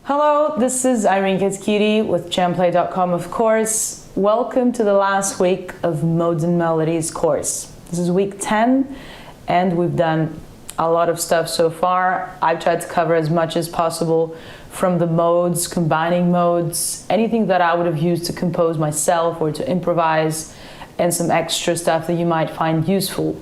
Hello, this is Irene Kitskiri with jamplay.com, of course. Welcome to the last week of Modes and Melodies course. This is week 10 and we've done a lot of stuff so far. I've tried to cover as much as possible from the modes, combining modes, anything that I would have used to compose myself or to improvise, and some extra stuff that you might find useful.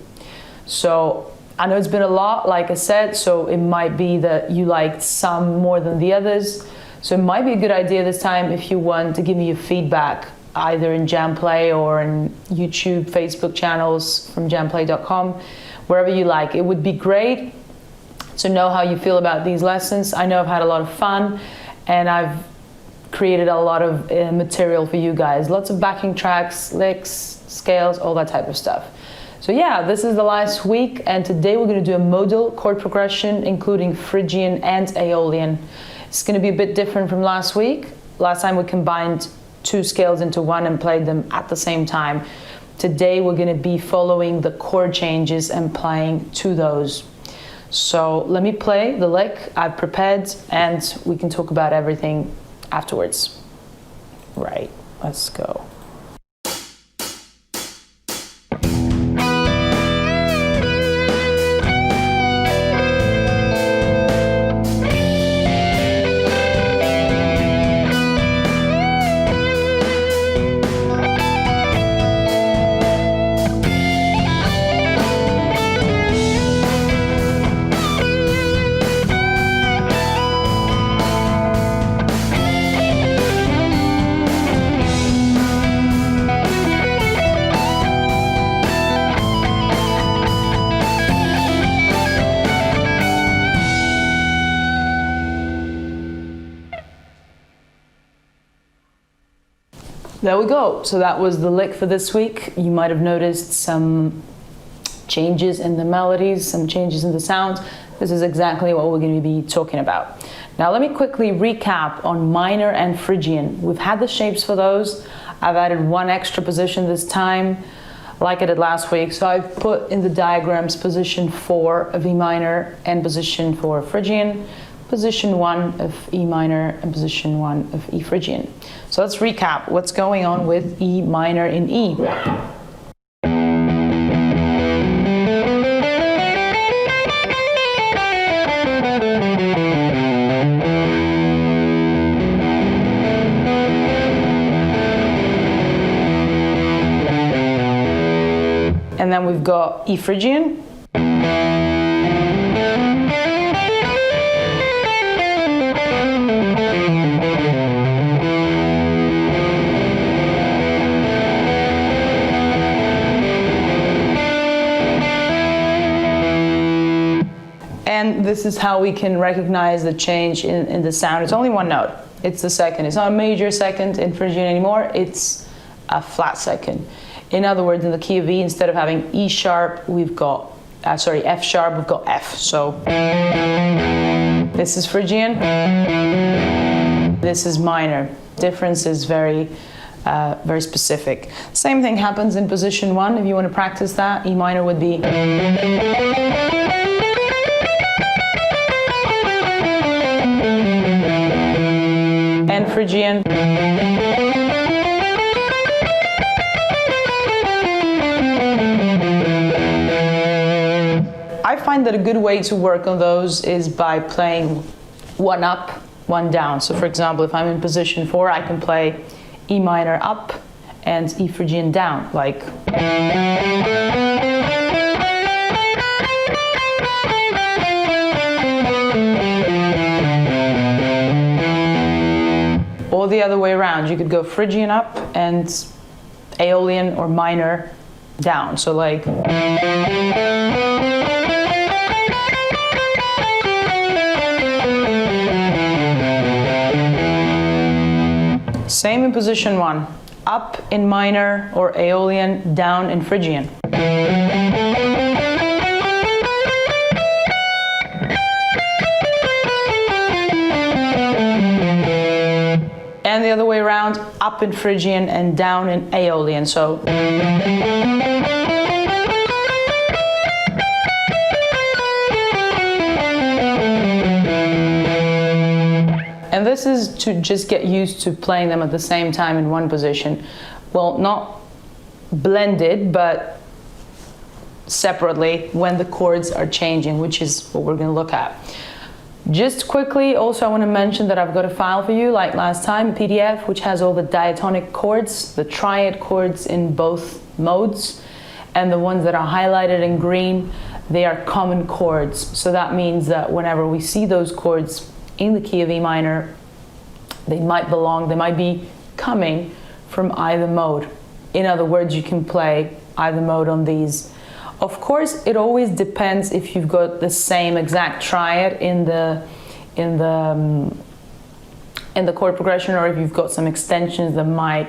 So I know it's been a lot, like I said, so it might be that you liked some more than the others. So it might be a good idea this time if you want to give me your feedback, either in Jamplay or in YouTube, Facebook channels from jamplay.com, wherever you like. It would be great to know how you feel about these lessons. I know I've had a lot of fun and I've created a lot of material for you guys. Lots of backing tracks, licks, scales, all that type of stuff. So yeah, this is the last week, and today we're going to do a modal chord progression, including Phrygian and Aeolian. It's going to be a bit different from last week. Last time we combined two scales into one and played them at the same time. Today we're going to be following the chord changes and playing to those. So let me play the lick I've prepared, and we can talk about everything afterwards. Right, let's go. There we go. So that was the lick for this week. You might have noticed some changes in the melodies, some changes in the sounds. This is exactly what we're going to be talking about. Now let me quickly recap on minor and Phrygian. We've had the shapes for those. I've added one extra position this time, like I did last week. So I've put in the diagrams position 4 of E minor and position 4 of Phrygian, position 1 of E minor and position 1 of E Phrygian. So let's recap what's going on with E minor in E. And then we've got E Phrygian. And this is how we can recognize the change in the sound. It's only one note. It's the second. It's not a major second in Phrygian anymore. It's a flat second. In other words, in the key of E, instead of having E sharp, we've got, F sharp, we've got F. So this is Phrygian. This is minor. Difference is very specific. Same thing happens in position 1. If you want to practice that, E minor would be. And Phrygian. I find that a good way to work on those is by playing one up, one down. So for example, if I'm in position 4, I can play E minor up and E Phrygian down, like. Or the other way around, you could go Phrygian up and Aeolian or minor down. So like. Same in position 1, up in minor or Aeolian, down in Phrygian. And the other way around, up in Phrygian and down in Aeolian. So this is to just get used to playing them at the same time in one position. Well, not blended, but separately when the chords are changing, which is what we're going to look at. Just quickly, also I want to mention that I've got a file for you, like last time, a PDF, which has all the diatonic chords, the triad chords in both modes, and the ones that are highlighted in green, they are common chords. So that means that whenever we see those chords in the key of E minor, they might be coming from either mode. In other words, you can play either mode on these. Of course, it always depends if you've got the same exact triad in the chord progression, or if you've got some extensions that might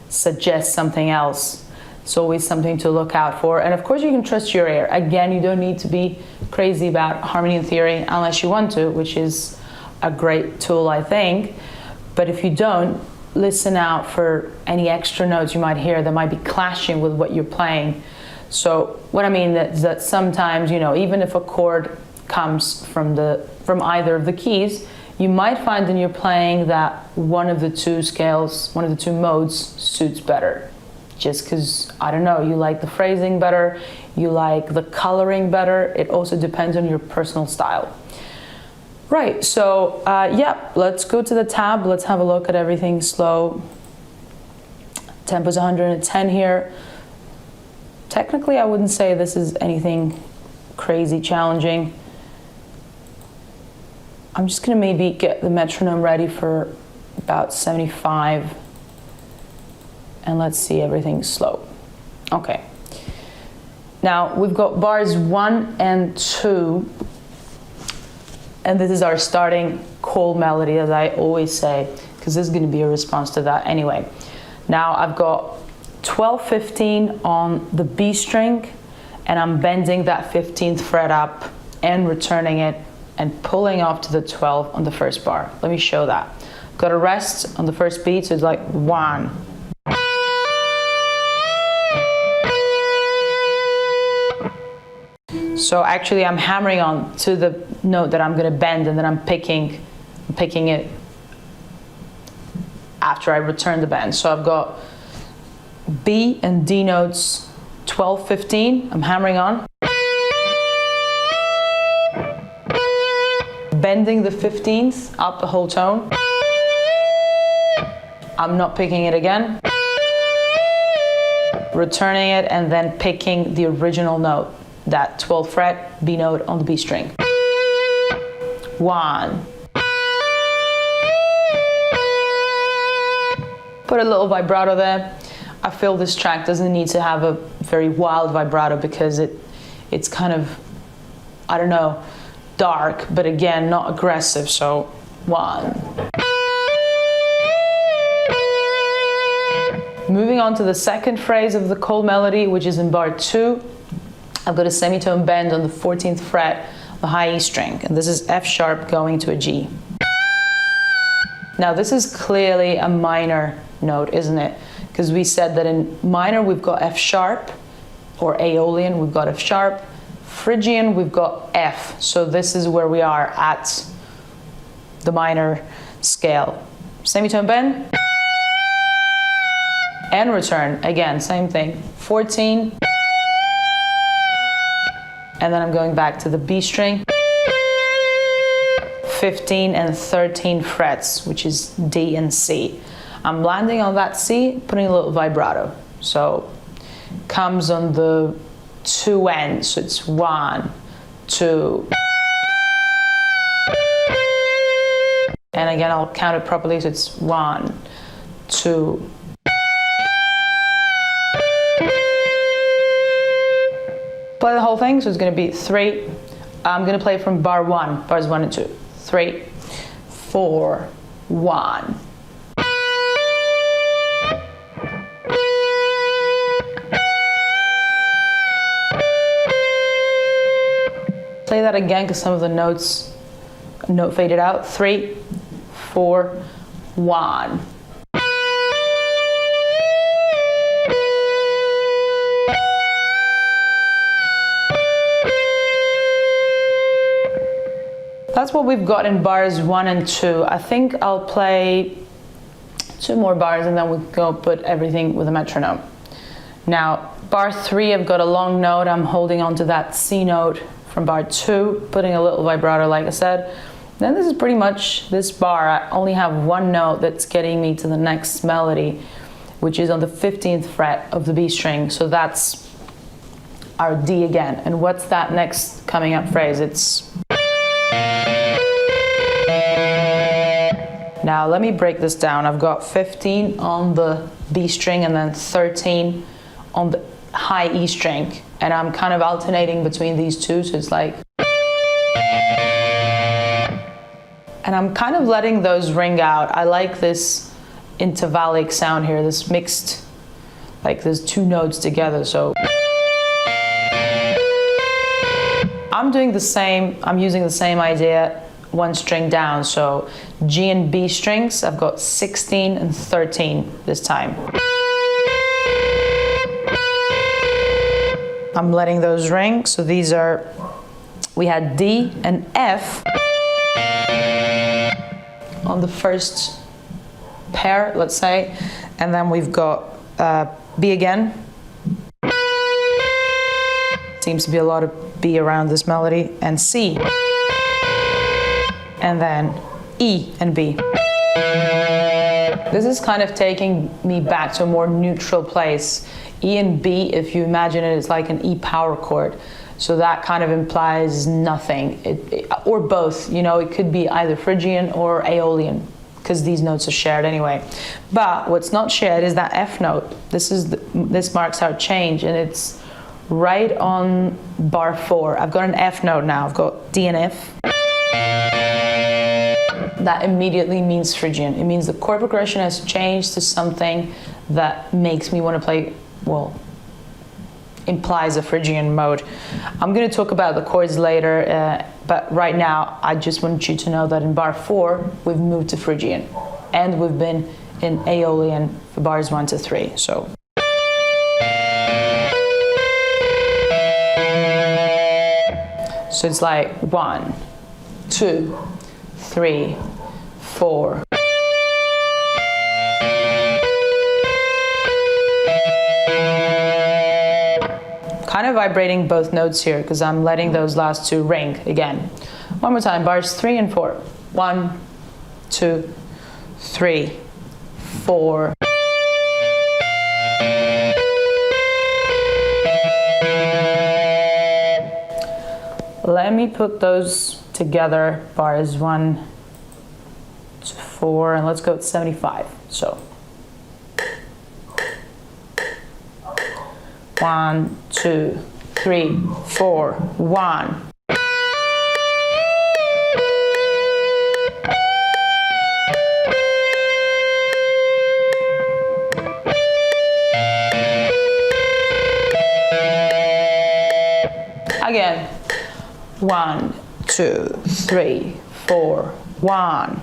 suggest something else. It's always something to look out for. And of course, you can trust your ear. Again, you don't need to be crazy about harmony and theory unless you want to, which is a great tool, I think. But if you don't, listen out for any extra notes you might hear that might be clashing with what you're playing. So what I mean is that sometimes, you know, even if a chord comes from either of the keys, you might find in your playing that one of the two scales, one of the two modes suits better. Just because, I don't know, you like the phrasing better, you like the coloring better. It also depends on your personal style. Right, so yeah, let's go to the tab. Let's have a look at everything slow. Tempo's 110 here. Technically, I wouldn't say this is anything crazy challenging. I'm just gonna maybe get the metronome ready for about 75. And let's see everything slow. Okay. Now, we've got bars 1 and 2. And this is our starting cold melody, as I always say, because this is gonna be a response to that anyway. Now, I've got 12, 15 on the B string, and I'm bending that 15th fret up and returning it and pulling off to the 12 on the first bar. Let me show that. Got a rest on the first beat, so it's like 1. So actually I'm hammering on to the note that I'm gonna bend, and then I'm picking it after I return the bend. So I've got B and D notes, 12, 15, I'm hammering on. Bending the 15th up the whole tone. I'm not picking it again. Returning it and then picking the original note, that 12th fret, B note on the B string. 1. Put a little vibrato there. I feel this track doesn't need to have a very wild vibrato because it's kind of, I don't know, dark, but again, not aggressive, so 1. Moving on to the second phrase of the cold melody, which is in bar 2. I've got a semitone bend on the 14th fret, the high E string, and this is F sharp going to a G. Now this is clearly a minor note, isn't it? Because we said that in minor we've got F sharp, or Aeolian we've got F sharp, Phrygian we've got F, so this is where we are at the minor scale. Semitone bend, and return, again, same thing, 14, and then I'm going back to the B string, 15 and 13 frets, which is D and C. I'm landing on that C, putting a little vibrato. So comes on the 2 ends, so it's 1, 2. And again, I'll count it properly, so it's 1, 2. Play the whole thing, so it's going to be 3. I'm going to play from bar 1, bars 1 and 2. 3, 4, 1. Play that again because some of the note faded out. 3, 4, 1. that's what we've got in bars 1 and 2. I think I'll play 2 more bars and then we'll go put everything with a metronome. Now, bar 3, I've got a long note. I'm holding on to that C note from bar 2, putting a little vibrato, like I said. Then this is pretty much this bar. I only have 1 note that's getting me to the next melody, which is on the 15th fret of the B string. So that's our D again. And what's that next coming up phrase? It's... Now let me break this down. I've got 15 on the B string and then 13 on the high E string. And I'm kind of alternating between these two, so it's like... And I'm kind of letting those ring out. I like this intervallic sound here, this mixed, like there's 2 notes together, so... I'm doing the same, I'm using the same idea, 1 string down, so G and B strings, I've got 16 and 13 this time. I'm letting those ring, so these are, we had D and F on the first pair, let's say, and then we've got B again. Seems to be a lot of B around this melody, and C, and then E and B. This is kind of taking me back to a more neutral place. E and B, if you imagine it, is like an E power chord. So that kind of implies nothing, or both, you know, it could be either Phrygian or Aeolian, because these notes are shared anyway. But what's not shared is that F note. This marks our change, and it's right on bar 4. I've got an F note now, I've got D and F. That immediately means Phrygian. It means the chord progression has changed to something that makes me want to play, well, implies a Phrygian mode. I'm going to talk about the chords later, but right now I just want you to know that in bar 4 we've moved to Phrygian, and we've been in Aeolian for bars 1 to 3. So it's like 1, 2, 3, 4. Kind of vibrating both notes here because I'm letting those last 2 ring again. One more time, bars 3 and 4. 1, 2, 3, 4. Let me put those together, bars 1 to 4, and let's go with 75. So 1, 2, 3, 4, 1. Again. 1, 2, 3, 4, 1.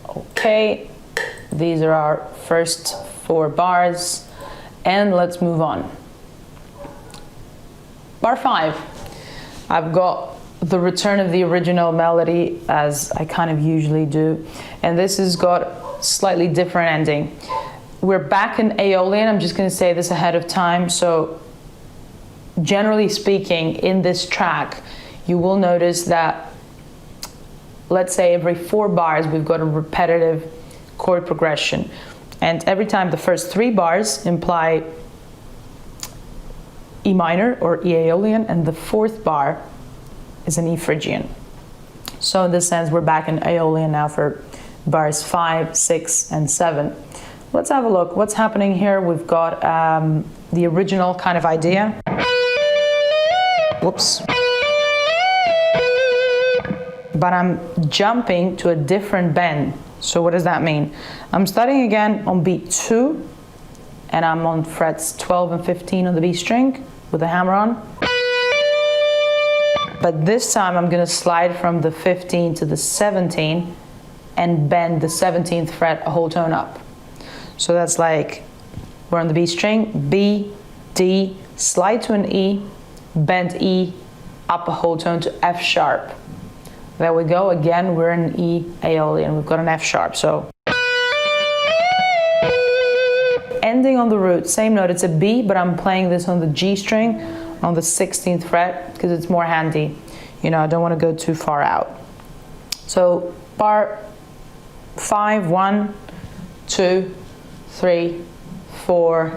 Okay, these are our first 4 bars, and let's move on. Bar 5. I've got the return of the original melody, as I kind of usually do, and this has got slightly different ending. We're back in Aeolian. I'm just going to say this ahead of time. So generally speaking, in this track, you will notice that, let's say every 4 bars, we've got a repetitive chord progression. And every time the first 3 bars imply E minor or E Aeolian, and the 4th bar is an E Phrygian. So in this sense, we're back in Aeolian now for bars 5, 6, and 7. Let's have a look. What's happening here? We've got the original kind of idea. Whoops. But I'm jumping to a different bend. So what does that mean? I'm starting again on beat 2, and I'm on frets 12 and 15 on the B string with the hammer on. But this time I'm gonna slide from the 15 to the 17 and bend the 17th fret a whole tone up. So that's like, we're on the B string, B, D, slide to an E, bend E, up a whole tone to F sharp. There we go, again, we're in E Aeolian, we've got an F sharp, so. Ending on the root, same note, it's a B, but I'm playing this on the G string, on the 16th fret, because it's more handy. You know, I don't want to go too far out. So, bar 5, 1, 2, 3, 4,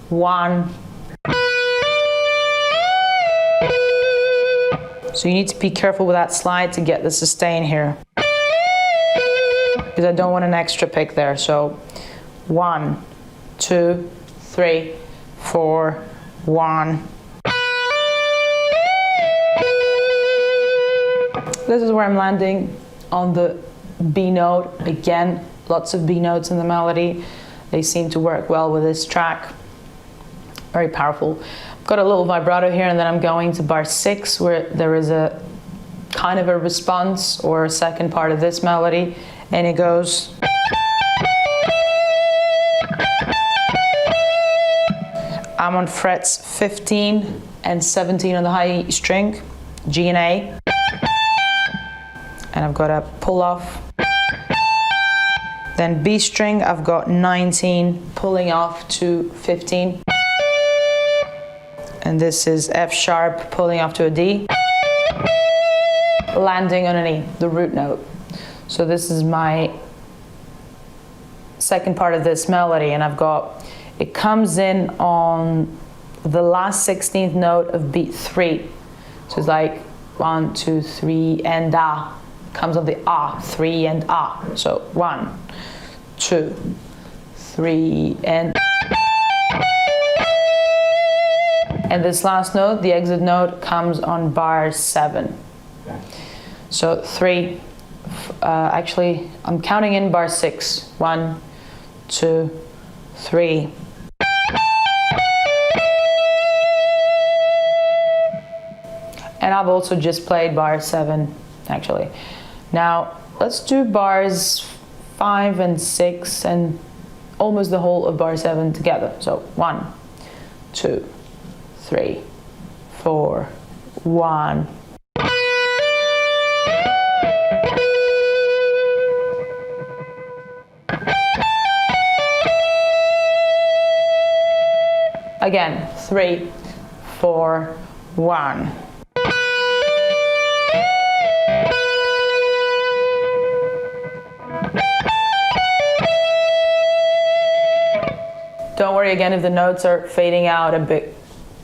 1. So you need to be careful with that slide to get the sustain here, because I don't want an extra pick there. So 1, 2, 3, 4, 1. This is where I'm landing on the B note. Again, lots of B notes in the melody. They seem to work well with this track. Very powerful. I've got a little vibrato here, and then I'm going to bar 6, where there is a kind of a response or a second part of this melody, and it goes. I'm on frets 15 and 17 on the high E string, G and A, and I've got a pull off. Then B string, I've got 19 pulling off to 15. And this is F sharp pulling off to a D, landing on an E, the root note. So this is my second part of this melody, and I've got, it comes in on the last 16th note of beat 3. So it's like 1, 2, 3, and A. Comes on the A, 3 and A. So 1, 2, 3, and. And this last note, the exit note, comes on bar 7. So 3, actually, I'm counting in bar 6. 1, 2, 3. And I've also just played bar 7, actually. Now, let's do bars 5 and 6 and almost the whole of bar 7 together. So 1, 2, 3, 4, 1. Again, 3, 4, 1. Don't worry again if the notes are fading out a bit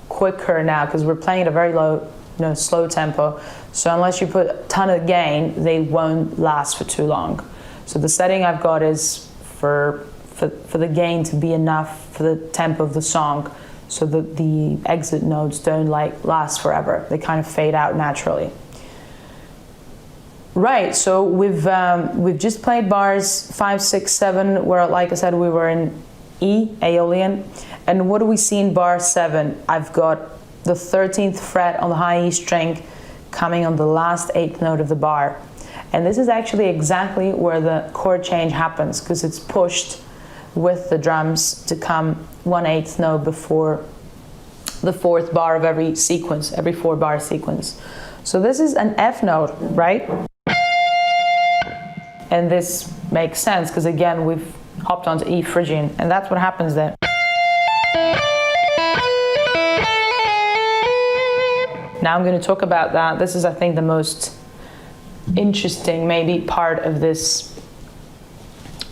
quicker now, because we're playing at a very low, slow tempo. So unless you put a ton of gain, they won't last for too long. So the setting I've got is for the gain to be enough for the tempo of the song, so that the exit notes don't last forever. They kind of fade out naturally. Right, so we've just played bars 5, 6, 7, where, like I said, we were in E, Aeolian. And what do we see in bar 7? I've got the 13th fret on the high E string coming on the last 8th note of the bar. And this is actually exactly where the chord change happens, because it's pushed with the drums to come 1/8 note before the 4th bar of every sequence, every 4-bar sequence. So this is an F note, right? And this makes sense, because again, we've hopped onto E Phrygian, and that's what happens there. Now I'm going to talk about that. This is, I think, the most interesting maybe part of this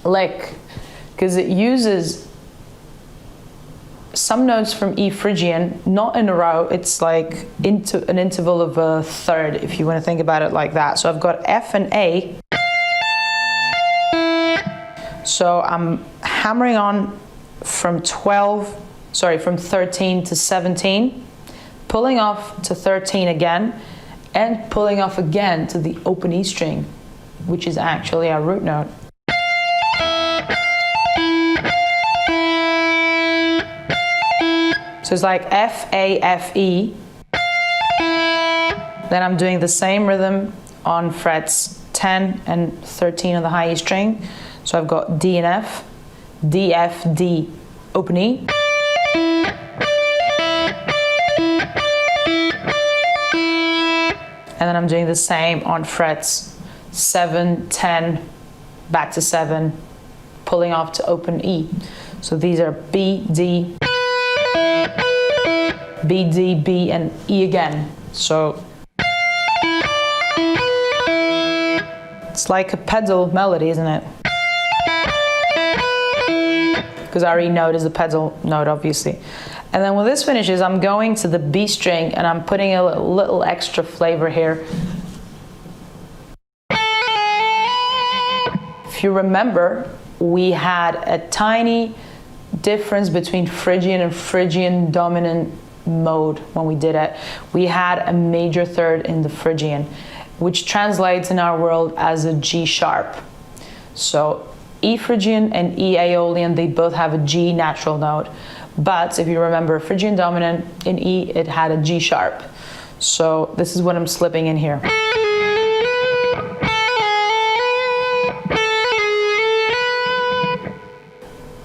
lick, because it uses some notes from E Phrygian, not in a row. It's like into an interval of a third, if you want to think about it like that. So I've got F and A. So I'm hammering on from 13 to 17, pulling off to 13 again, and pulling off again to the open E string, which is actually our root note. So it's like F, A, F, E, Then I'm doing the same rhythm on frets 10 and 13 of the high E string. So I've got D and F, D, F, D, open E. And then I'm doing the same on frets 7, 10, back to 7, pulling off to open E. So these are B, D, B, D, B, and E again. So it's like a pedal melody, isn't it? Because our E note is the pedal note, obviously. And then when this finishes, I'm going to the B string and I'm putting a little extra flavor here. If you remember, we had a tiny difference between Phrygian and Phrygian dominant mode when we did it. We had a major third in the Phrygian, which translates in our world as a G sharp. So E Phrygian and E Aeolian, they both have a G natural note. But if you remember, Phrygian dominant in E, it had a G sharp. So this is what I'm slipping in here.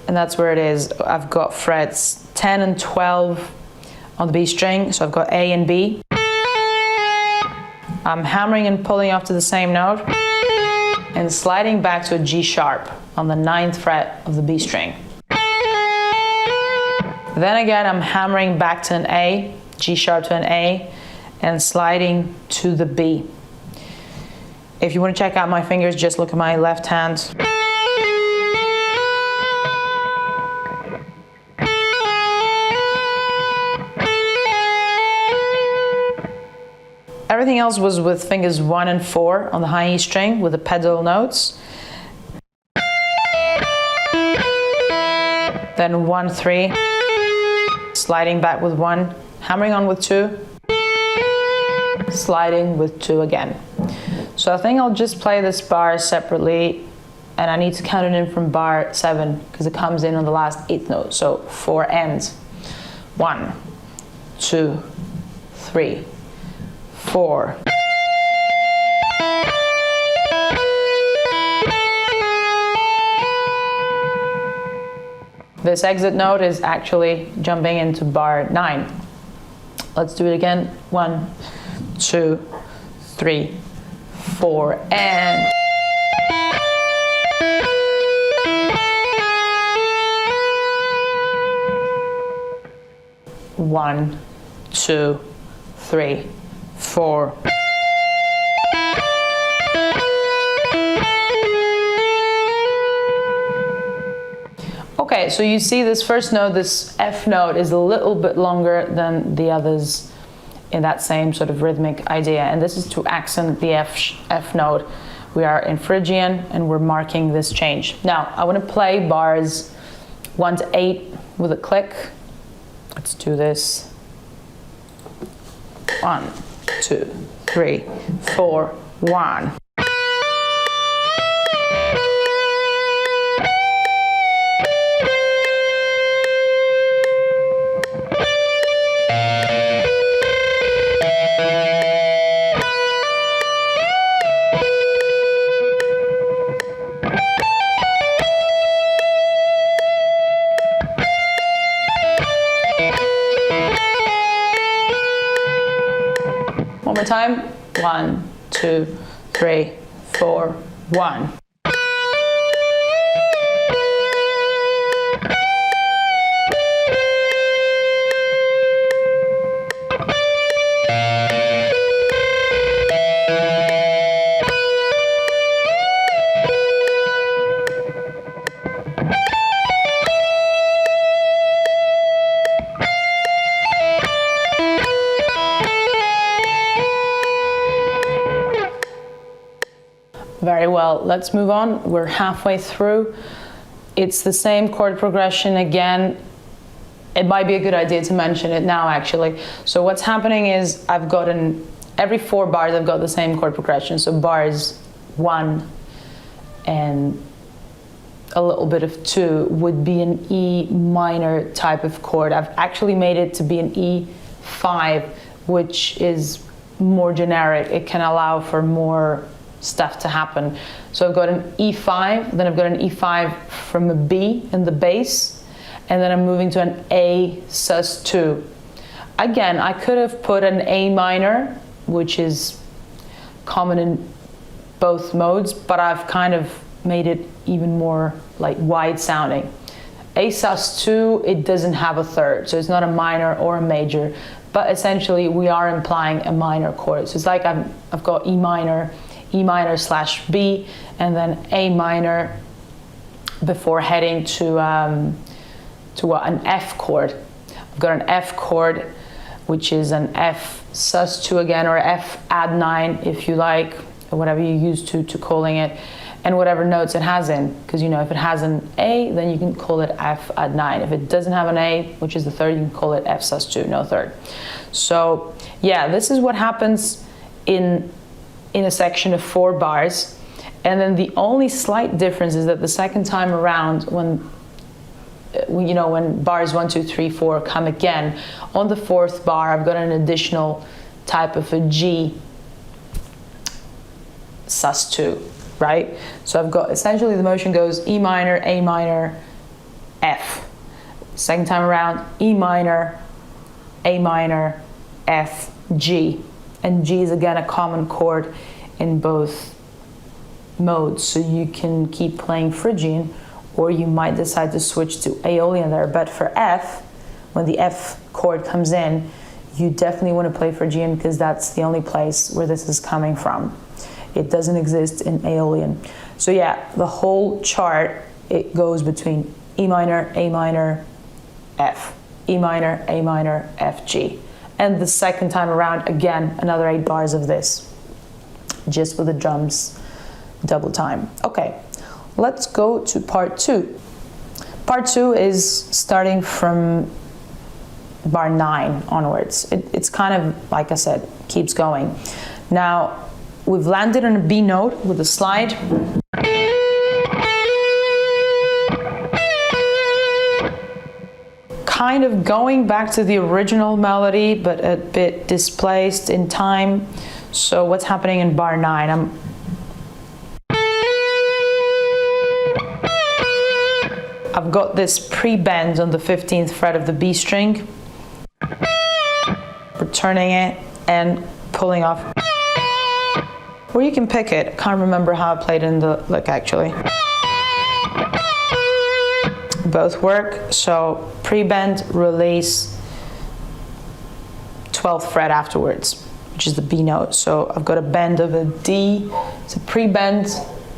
And that's where it is. I've got frets 10 and 12 on the B string, so I've got A and B. I'm hammering and pulling off to the same note and sliding back to a G sharp on the 9th fret of the B string. Then again, I'm hammering back to an A, G sharp to an A, and sliding to the B. If you want to check out my fingers, just look at my left hand. Everything else was with fingers 1 and 4 on the high E string with the pedal notes. Then 1, 3, sliding back with 1, hammering on with 2, sliding with 2 again. So I think I'll just play this bar separately, and I need to count it in from bar 7 because it comes in on the last 8th note. So 4 ends. 1, 2, 3, 4. This exit note is actually jumping into bar 9. Let's do it again. 1, 2, 3, 4, and 1, 2, 3, 4. Okay, so you see this first note, this F note, is a little bit longer than the others in that same sort of rhythmic idea, and this is to accent the F note. We are in Phrygian and we're marking this change. Now, I want to play bars 1 to 8 with a click. Let's do this. 1, 2, 3, 4, 1. One more time. 1, 2, 3, 4, 1. Very well, let's move on. We're halfway through. It's the same chord progression again. It might be a good idea to mention it now, actually. So what's happening is I've got every 4 bars I've got the same chord progression. So bars 1 and a little bit of 2 would be an E minor type of chord. I've actually made it to be an E5, which is more generic. It can allow for more stuff to happen. So I've got an E5, then I've got an E5 from a B in the bass, and then I'm moving to an A sus2. Again, I could have put an A minor, which is common in both modes, but I've kind of made it even more like wide sounding. A sus2, it doesn't have a third, so it's not a minor or a major, but essentially we are implying a minor chord. So it's like I've got E minor slash B, and then A minor before heading to what, an F chord. I've got an F chord, which is an F sus2 again, or F add 9 if you like, or whatever you used to calling it, and whatever notes it has in, because you know, if it has an A, then you can call it F add 9. If it doesn't have an A, which is the third, you can call it F sus2, no third. So yeah, this is what happens in a section of 4 bars. And then the only slight difference is that the second time around, when bars 1, 2, 3, 4 come again, on the 4th bar, I've got an additional type of a G sus2, right? So I've got, essentially the motion goes E minor, A minor, F. Second time around, E minor, A minor, F, G. And G is again a common chord in both modes, so you can keep playing Phrygian, or you might decide to switch to Aeolian there. But for F, when the F chord comes in, you definitely want to play Phrygian, because that's the only place where this is coming from. It doesn't exist in Aeolian. So yeah, the whole chart, it goes between E minor, A minor, F, E minor, A minor, F, G. And the second time around, again, another 8 bars of this, just with the drums double time. Okay, let's go to part 2. Part 2 is starting from bar 9 onwards. It's kind of, like I said, keeps going. Now, we've landed on a B note with a slide. Kind of going back to the original melody, but a bit displaced in time. So what's happening in bar 9? I've got this pre-bend on the 15th fret of the B string, returning it and pulling off. Or you can pick it. I can't remember how I played in the lick actually. Both work. So pre-bend, release, 12th fret afterwards, which is the B note. So I've got a bend of a D. It's a pre-bend.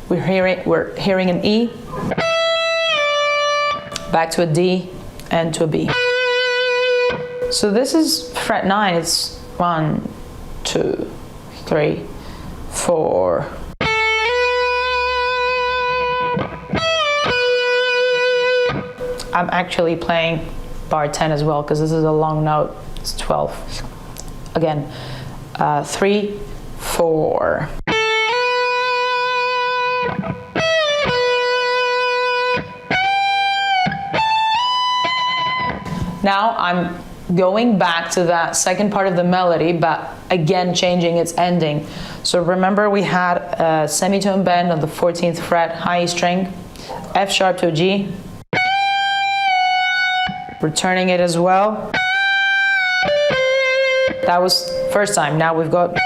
We're hearing an E, back to a D, and to a B. So this is fret 9. It's 1, 2, 3, 4. I'm actually playing bar 10 as well, because this is a long note. It's 12. Again, 3, 4. Now I'm going back to that second part of the melody, but again changing its ending. So remember, we had a semitone bend on the 14th fret, high E string, F sharp to a G, returning it as well. That was first time. Now we've got.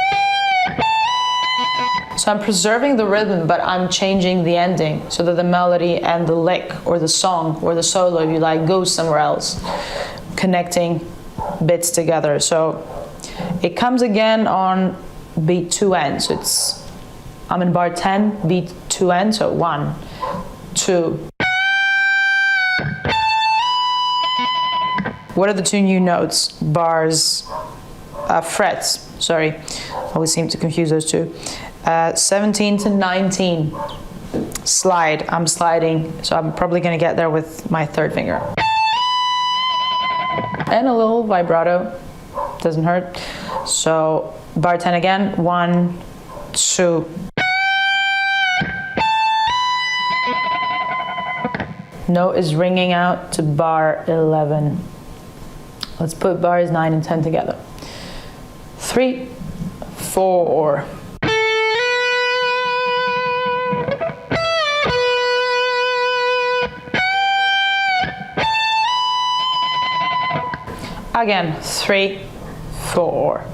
So I'm preserving the rhythm, but I'm changing the ending so that the melody and the lick, or the song, or the solo, if you like, goes somewhere else, connecting bits together. So it comes again on beat 2N. So I'm in bar 10, beat 2N. So 1, 2. What are the 2 new notes? Bars, frets, sorry. Always seem to confuse those 2. 17 to 19. Slide, I'm sliding. So I'm probably gonna get there with my 3rd finger. And a little vibrato, doesn't hurt. So bar 10 again, 1, 2. Note is ringing out to bar 11. Let's put bars 9 and 10 together. 3, 4. Again, 3, 4.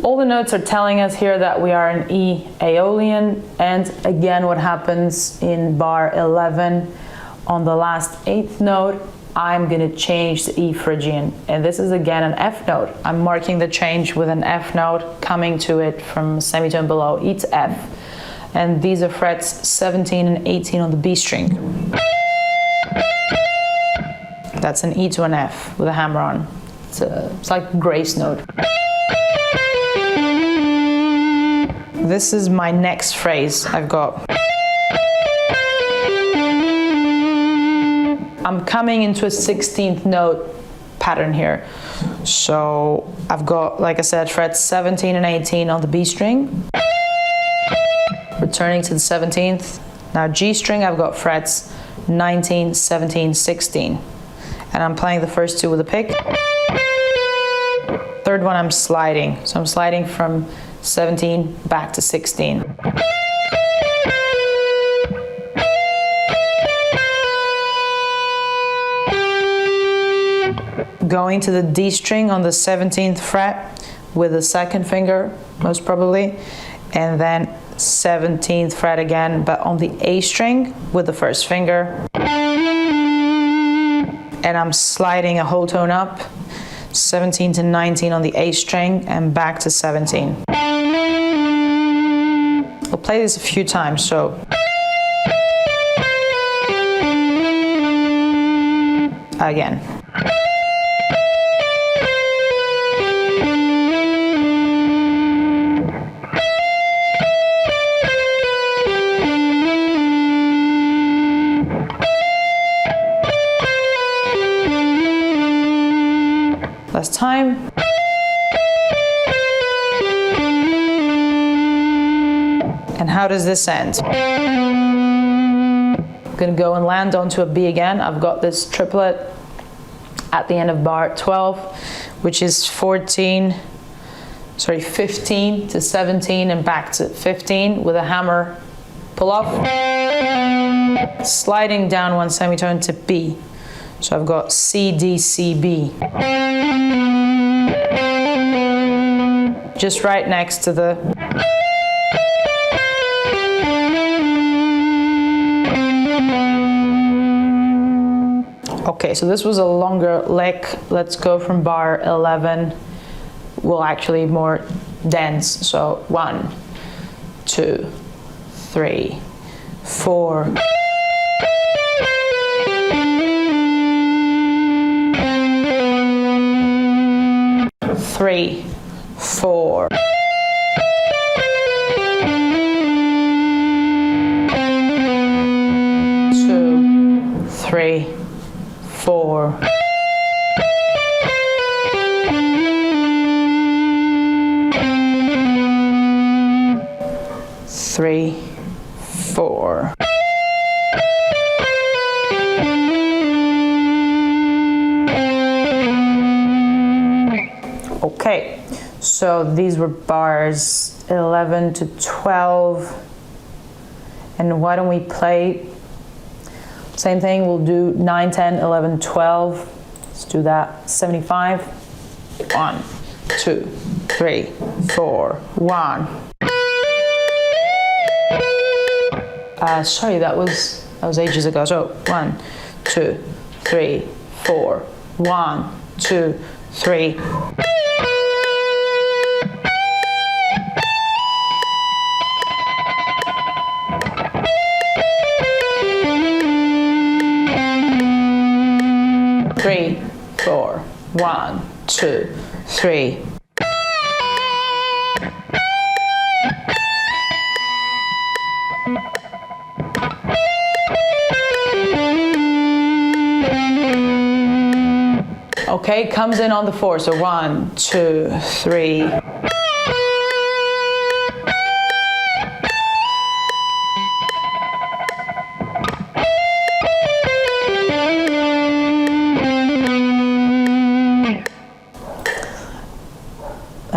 All the notes are telling us here that we are in E Aeolian, and again what happens in bar 11 on the last 8th note, I'm going to change to E Phrygian, and this is again an F note. I'm marking the change with an F note, coming to it from semitone below E to F, and these are frets 17 and 18 on the B string. That's an E to an F with a hammer on. It's like a grace note. This is my next phrase. I'm coming into a 16th note pattern here. So I've got, like I said, frets 17 and 18 on the B string. Returning to the 17th. Now G string, I've got frets 19, 17, 16. And I'm playing the first 2 with a pick. Third one I'm sliding. So I'm sliding from 17 back to 16. Going to the D string on the 17th fret with the 2nd finger, most probably, and then 17th fret again, but on the A string with the 1st finger. And I'm sliding a whole tone up, 17 to 19 on the A string and back to 17. I'll play this a few times, so. Again. Last time. And how does this end? I'm gonna go and land onto a B again. I've got this triplet at the end of bar 12, which is 15 to 17 and back to 15 with a hammer pull off. Sliding down 1 semitone to B. So I've got C, D, C, B. Just right next to the Okay, so this was a longer lick. Let's go from bar 11. Well, actually more dense. So 1, 2, 3, 4. Three, 4. 2, 3, 4. 3, 4. Okay, so these were bars 11 to 12. And why don't we play same thing? We'll do 9, 10, 11, 12. Let's do that. 75. 1, 2, 3, 4. 1. Sorry, that was ages ago. So 1, 2, 3, 4. 1, 2, 3. Three, 4. 1, 2, 3. Okay, comes in on the 4. So 1, 2, 3.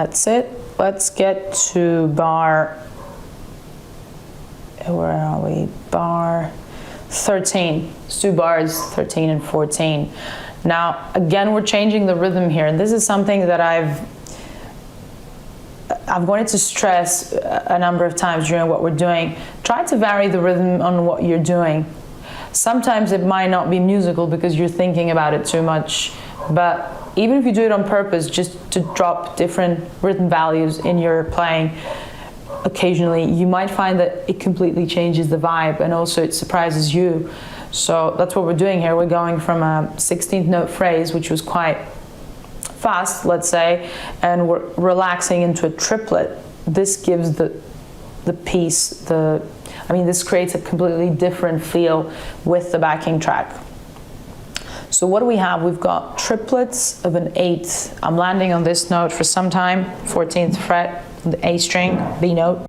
That's it. Let's get to bar, where are we? Bar 13. Let's do bars 13 and 14. Now, again, we're changing the rhythm here, and this is something that I've wanted to stress a number of times during what we're doing. Try to vary the rhythm on what you're doing. Sometimes it might not be musical because you're thinking about it too much, but even if you do it on purpose, just to drop different rhythm values in your playing, occasionally you might find that it completely changes the vibe, and also it surprises you. So that's what we're doing here. We're going from a 16th note phrase, which was quite fast, let's say, and we're relaxing into a triplet. This gives the piece this creates a completely different feel with the backing track. So what do we have? We've got triplets of an 8th. I'm landing on this note for some time, 14th fret, the A string, B note.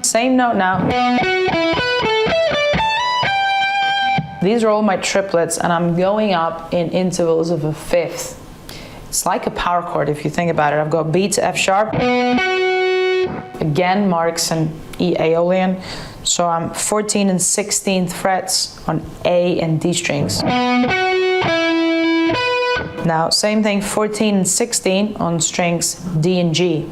Same note now. These are all my triplets, and I'm going up in intervals of a 5th. It's like a power chord if you think about it. I've got B to F sharp. Again, marks an E Aeolian. So I'm 14 and 16th frets on A and D strings. Now, same thing, 14 and 16 on strings D and G.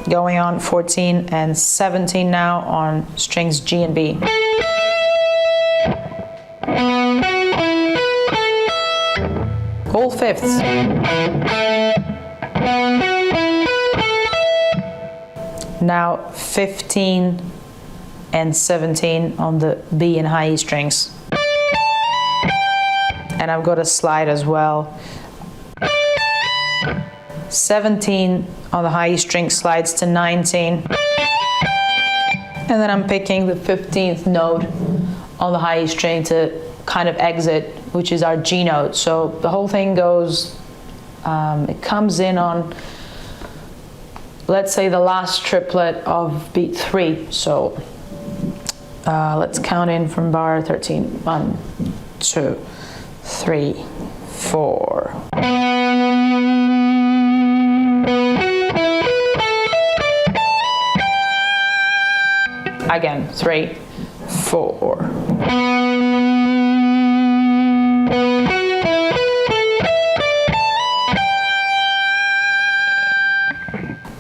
Going on 14 and 17 now on strings G and B. All 5ths. Now 15 and 17 on the B and high E strings. And I've got a slide as well. 17 on the high E string slides to 19. And then I'm picking the 15th note on the high E string to kind of exit, which is our G note. So the whole thing goes, it comes in on, let's say, the last triplet of beat 3. So let's count in from bar 13. 1, 2, 3, 4. Again, 3, 4.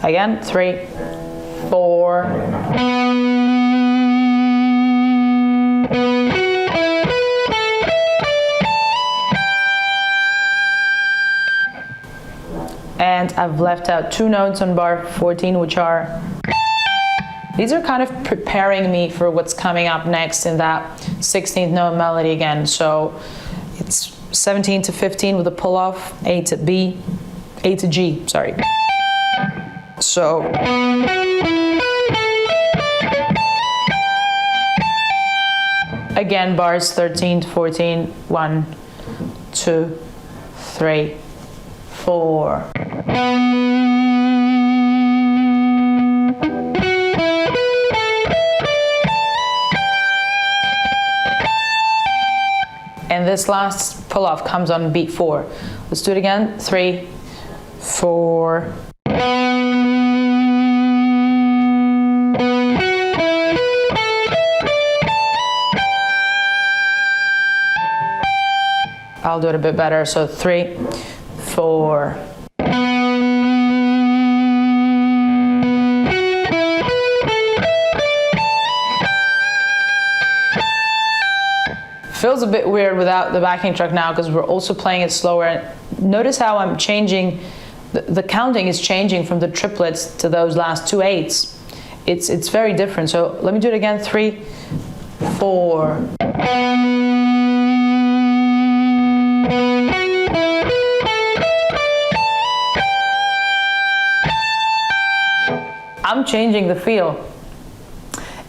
Again, 3, 4. And I've left out 2 notes on bar 14, which are, these are kind of preparing me for what's coming up next in that 16th note melody again. So it's 17 to 15 with a pull off, A to B, A to G, sorry. So again, bars 13 to 14, 1, 2, 3, 4. And this last pull off comes on beat 4. Let's do it again. 3, 4. I'll do it a bit better. So 3, 4. Feels a bit weird without the backing track now because we're also playing it slower. Notice how I'm changing, the counting is changing from the triplets to those last 2 8s. It's very different. So let me do it again. 3, 4. I'm changing the feel.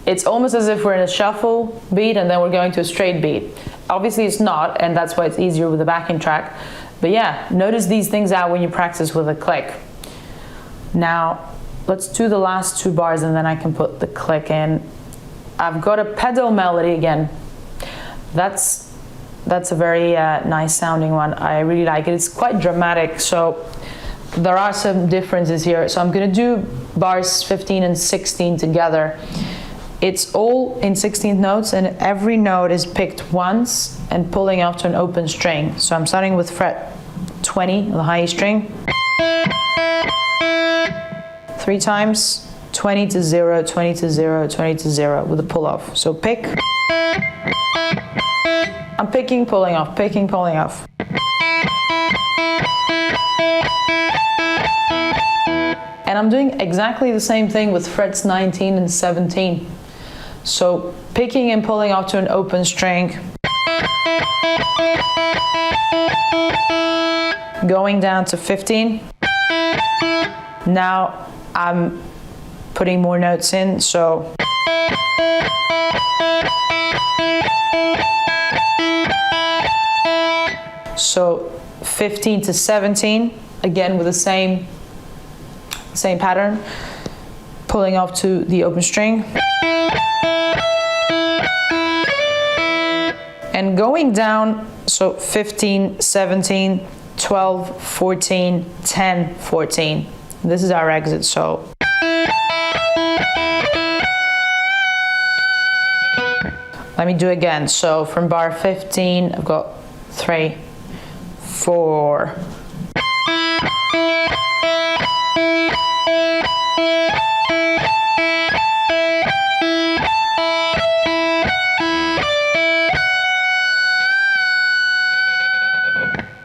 It's almost as if we're in a shuffle beat and then we're going to a straight beat. Obviously it's not, and that's why it's easier with the backing track. But yeah, notice these things out when you practice with a click. Now, let's do the last 2 bars and then I can put the click in. I've got a pedal melody again. That's a very nice sounding one. I really like it. It's quite dramatic, so there are some differences here. So I'm gonna do bars 15 and 16 together. It's all in 16th notes, and every note is picked once and pulling off to an open string. So I'm starting with fret 20, the high string. 3 times, 20 to 0, 20 to 0, 20 to 0 with a pull off. So pick. I'm picking, pulling off, picking, pulling off. And I'm doing exactly the same thing with frets 19 and 17. So picking and pulling off to an open string. Going down to 15. Now I'm putting more notes in, so so 15 to 17, again with the same pattern, pulling off to the open string. And going down, so 15, 17, 12, 14, 10, 14. This is our exit, so. Let me do it again. So from bar 15, I've got 3, 4.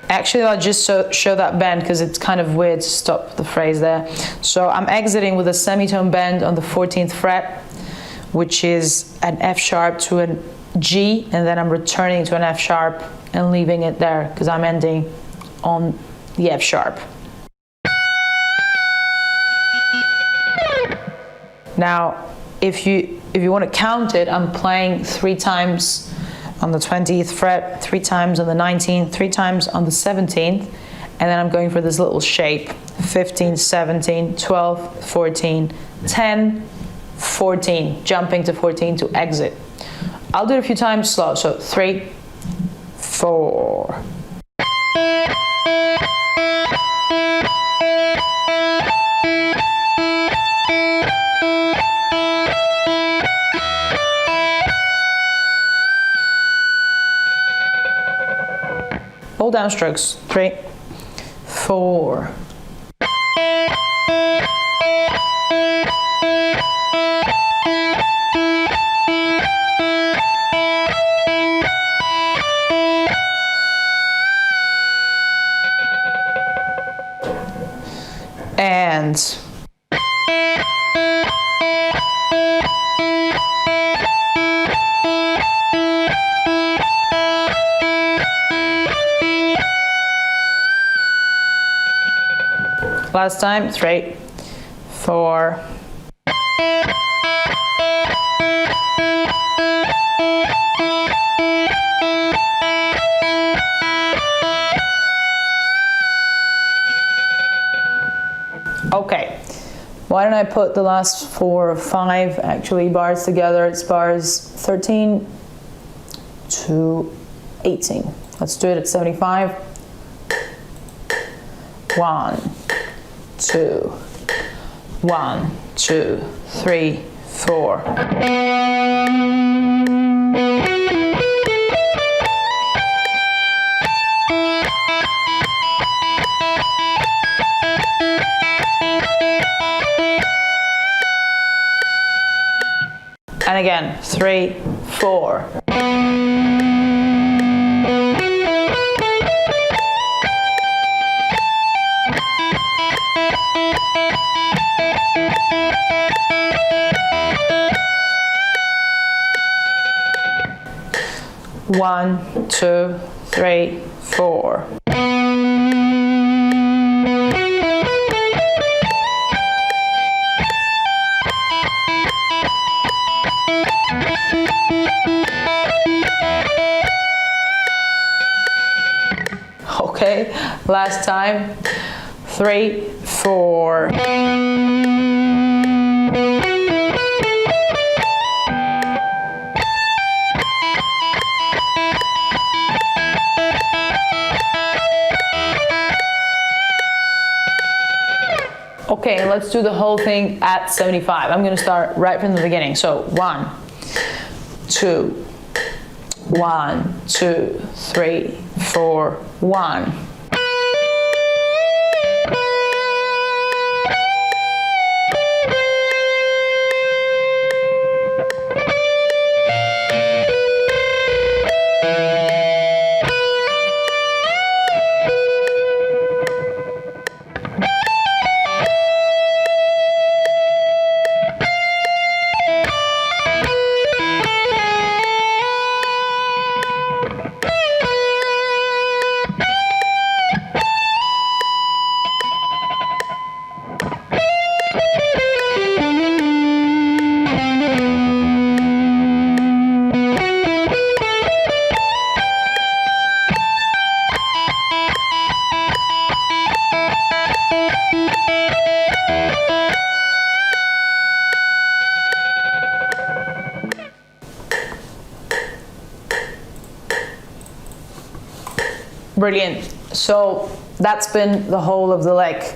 Actually, I'll just show that bend because it's kind of weird to stop the phrase there. So I'm exiting with a semitone bend on the 14th fret, which is an F sharp to a G, and then I'm returning to an F sharp and leaving it there because I'm ending on the F sharp. Now, if you want to count it, I'm playing 3 times on the 20th fret, 3 times on the 19th, 3 times on the 17th, and then I'm going for this little shape: 15, 17, 12, 14, 10, 14, jumping to 14 to exit. I'll do it a few times slow, so 3, 4. All downstrokes. 3, 4. And last time, 3, 4. Okay, why don't I put the last 4 or 5 actually bars together? It's bars 13 to 18. Let's do it at 75. 1, 2, 1, 2, 3, 4. And again, 3, 4. One, 2, 3, 4. Okay, last time. 3, 4. Okay, let's do the whole thing at 75. I'm gonna start right from the beginning. So 1, 2, 1, 2, 3, 4, 1. Brilliant. So that's been the whole of the lick.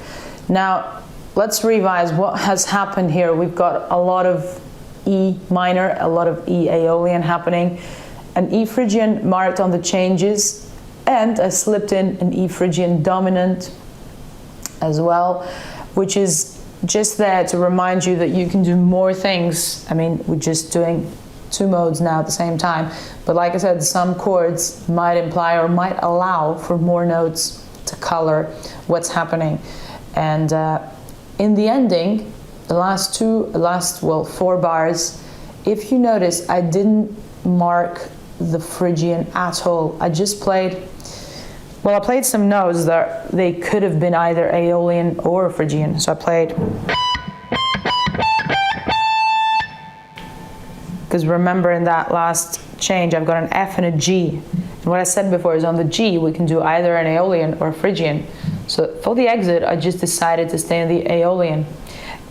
Now let's revise what has happened here. We've got a lot of E minor, a lot of E Aeolian happening, an E Phrygian marked on the changes, and I slipped in an E Phrygian dominant as well, which is just there to remind you that you can do more things. I mean, we're just doing 2 modes now at the same time, but like I said, some chords might imply or might allow for more notes to color what's happening. And in the ending, the last 4 bars, if you notice, I didn't mark the Phrygian at all. I just played, well, I played some notes that they could have been either Aeolian or Phrygian. So I played, because remember in that last change I've got an F and a G, and what I said before is on the G we can do either an Aeolian or a Phrygian. So for the exit I just decided to stay in the Aeolian,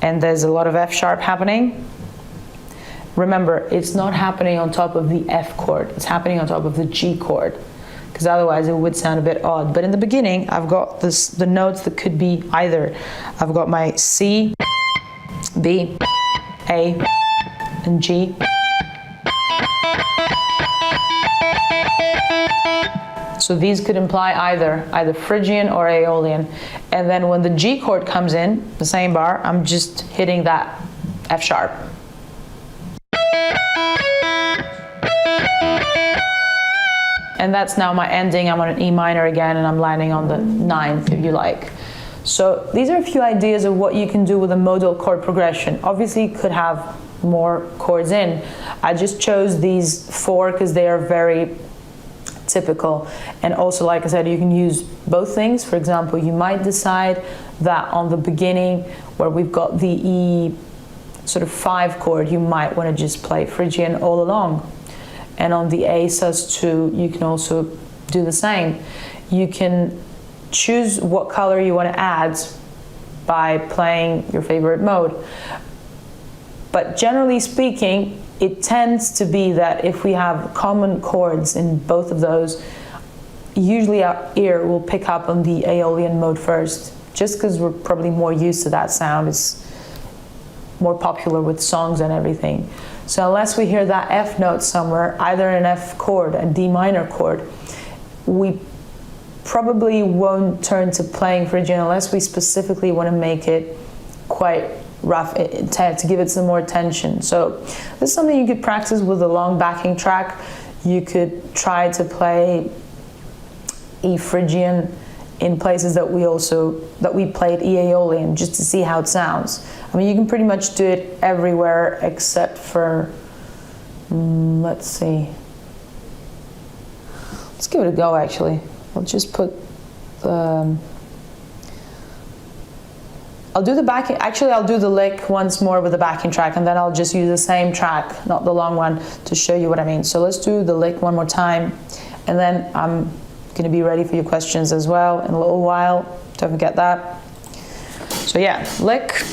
and there's a lot of F sharp happening. Remember, it's not happening on top of the F chord, it's happening on top of the G chord, because otherwise it would sound a bit odd. But in the beginning I've got the notes that could be either. I've got my C, B, A, and G. So these could imply either Phrygian or Aeolian. And then when the G chord comes in, the same bar, I'm just hitting that F sharp. And that's now my ending. I'm on an E minor again, and I'm landing on the 9th, if you like. So these are a few ideas of what you can do with a modal chord progression. Obviously you could have more chords in. I just chose these 4 because they are very typical, and also, like I said, you can use both things. For example, you might decide that on the beginning where we've got the E sort of 5 chord, you might want to just play Phrygian all along, and on the A sus2 you can also do the same. You can choose what color you want to add by playing your favorite mode, but generally speaking it tends to be that if we have common chords in both of those, usually our ear will pick up on the Aeolian mode first, just because we're probably more used to that sound. It's more popular with songs and everything. So unless we hear that F note somewhere, either an F chord, a D minor chord, we probably won't turn to playing Phrygian unless we specifically want to make it quite rough, to give it some more tension. So this is something you could practice with a long backing track. You could try to play E Phrygian in places that we played E Aeolian, just to see how it sounds. I mean, you can pretty much do it everywhere except for let's see, let's give it a go. Actually, I'll just put the I'll do the lick once more with the backing track, and then I'll just use the same track, not the long one, to show you what I mean. So let's do the lick one more time, and then I'm going to be ready for your questions as well in a little while. Don't forget that. So yeah, lick.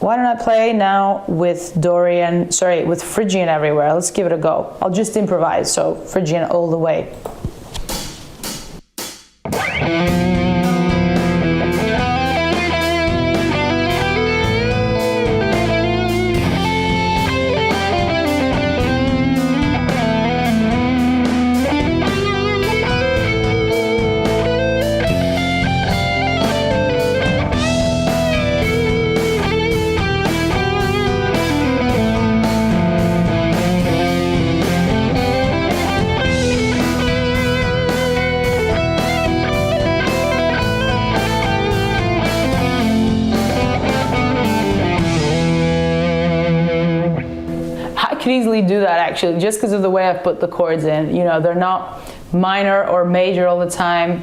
why don't I play now with with Phrygian everywhere. Let's give it a go. I'll just improvise, so Phrygian all the way. Easily do that actually, just because of the way I've put the chords in. You know, they're not minor or major all the time.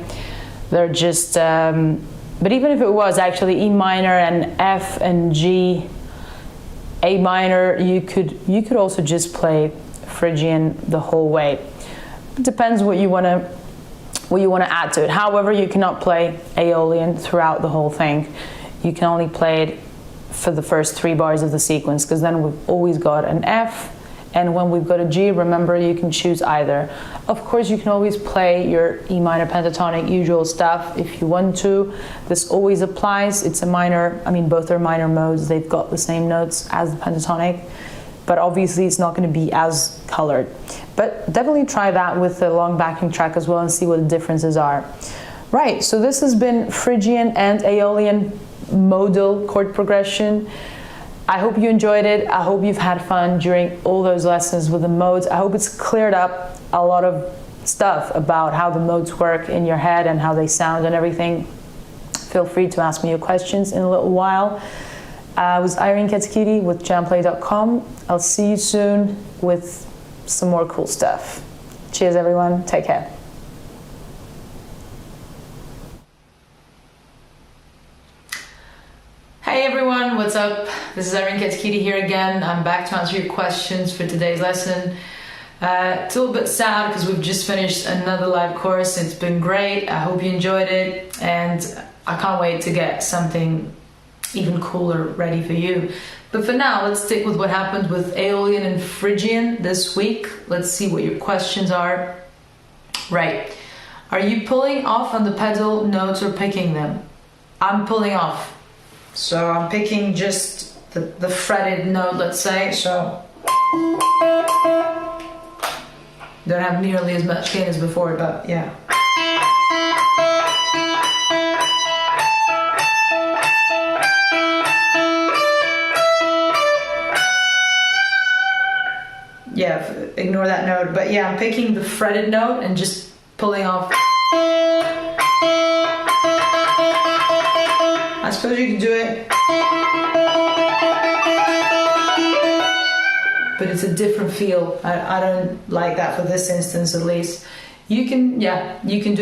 They're just but even if it was actually E minor and F and G, A minor, you could also just play Phrygian the whole way. It depends what you want to add to it. However, you cannot play Aeolian throughout the whole thing. You can only play it for the first 3 bars of the sequence, because then we've always got an F, and when we've got a G, remember, you can choose either. Of course, you can always play your E minor pentatonic usual stuff if you want to. This always applies. It's a minor, I mean, both are minor modes. They've got the same notes as the pentatonic, but obviously it's not going to be as colored. But definitely try that with the long backing track as well and see what the differences are. Right, so this has been Phrygian and Aeolian modal chord progression. I hope you enjoyed it. I hope you've had fun during all those lessons with the modes. I hope it's cleared up a lot of stuff about how the modes work in your head and how they sound and everything. Feel free to ask me your questions in a little while. I was Irene Katsakidi with jamplay.com. I'll see you soon with some more cool stuff. Cheers everyone, take care. Hey everyone, what's up? This is Irene Katsakidi here again. I'm back to answer your questions for today's lesson. It's a little bit sad because we've just finished another live course. It's been great. I hope you enjoyed it, and I can't wait to get something even cooler ready for you. But for now, let's stick with what happened with Aeolian and Phrygian this week. Let's see what your questions are. Right. Are you pulling off on the pedal notes or picking them? I'm pulling off. So I'm picking just the fretted note, let's say. So don't have nearly as much gain as before, but yeah. Yeah, ignore that note, but yeah, I'm picking the fretted note and just pulling off. I suppose you can do it, but it's a different feel. I don't like that for this instance, at least. You can do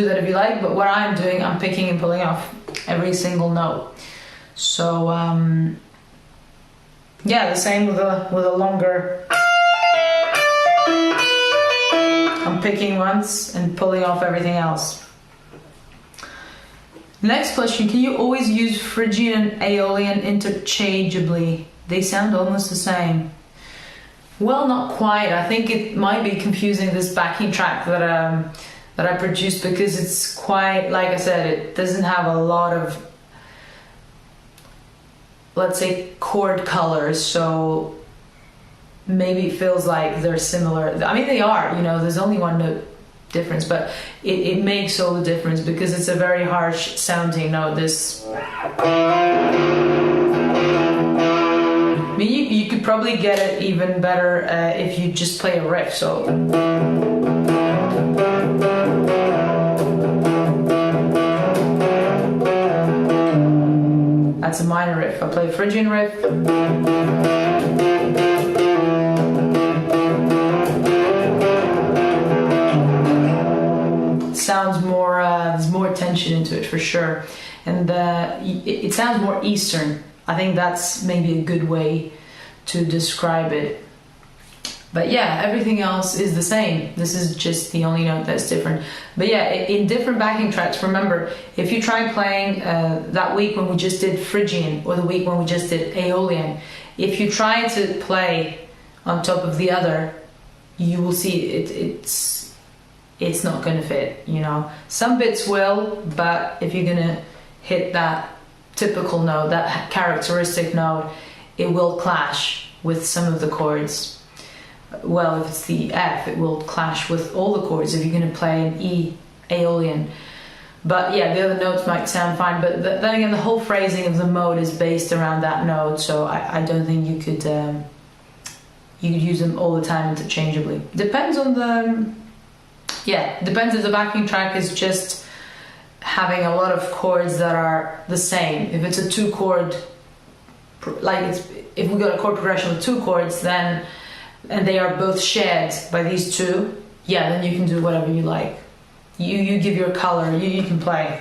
that if you like, but what I'm doing, I'm picking and pulling off every single note. So yeah, the same with a longer. I'm picking once and pulling off everything else. Next question, can you always use Phrygian and Aeolian interchangeably? They sound almost the same. Well, not quite. I think it might be confusing, this backing track that I produced, because it's quite, like I said, it doesn't have a lot of, let's say, chord colors, so maybe it feels like they're similar. I mean, they are, you know, there's only one note difference, but it makes all the difference because it's a very harsh sounding note. This, I mean, you could probably get it even better if you just play a riff. So that's a minor riff. I play a Phrygian riff. Sounds more, there's more tension into it for sure, and it sounds more Eastern. I think that's maybe a good way to describe it. But yeah, everything else is the same. This is just the only note that's different. But yeah, in different backing tracks, remember, if you try playing that week when we just did Phrygian, or the week when we just did Aeolian, if you try to play on top of the other, you will see it's not going to fit, you know. Some bits will, but if you're going to hit that typical note, that characteristic note, it will clash with some of the chords. Well, if it's the F, it will clash with all the chords if you're going to play an E Aeolian. But yeah, the other notes might sound fine, but then again, the whole phrasing of the mode is based around that note, so I don't think you could use them all the time interchangeably. Depends on the... Yeah, depends if the backing track is just having a lot of chords that are the same. If it's a 2-chord, if we got a chord progression with 2 chords, then... and they are both shared by these 2, yeah, then you can do whatever you like. You give your color, you can play.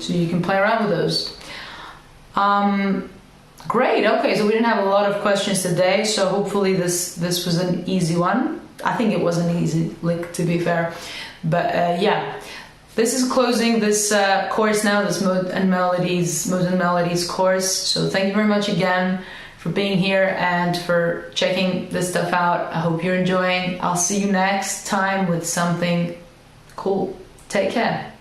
So you can play around with those. Great, okay, so we didn't have a lot of questions today, so hopefully this was an easy one. I think it was an easy lick, to be fair. But yeah, this is closing this course now, this Modes and Melodies course. So thank you very much again for being here and for checking this stuff out. I hope you're enjoying. I'll see you next time with something cool. Take care.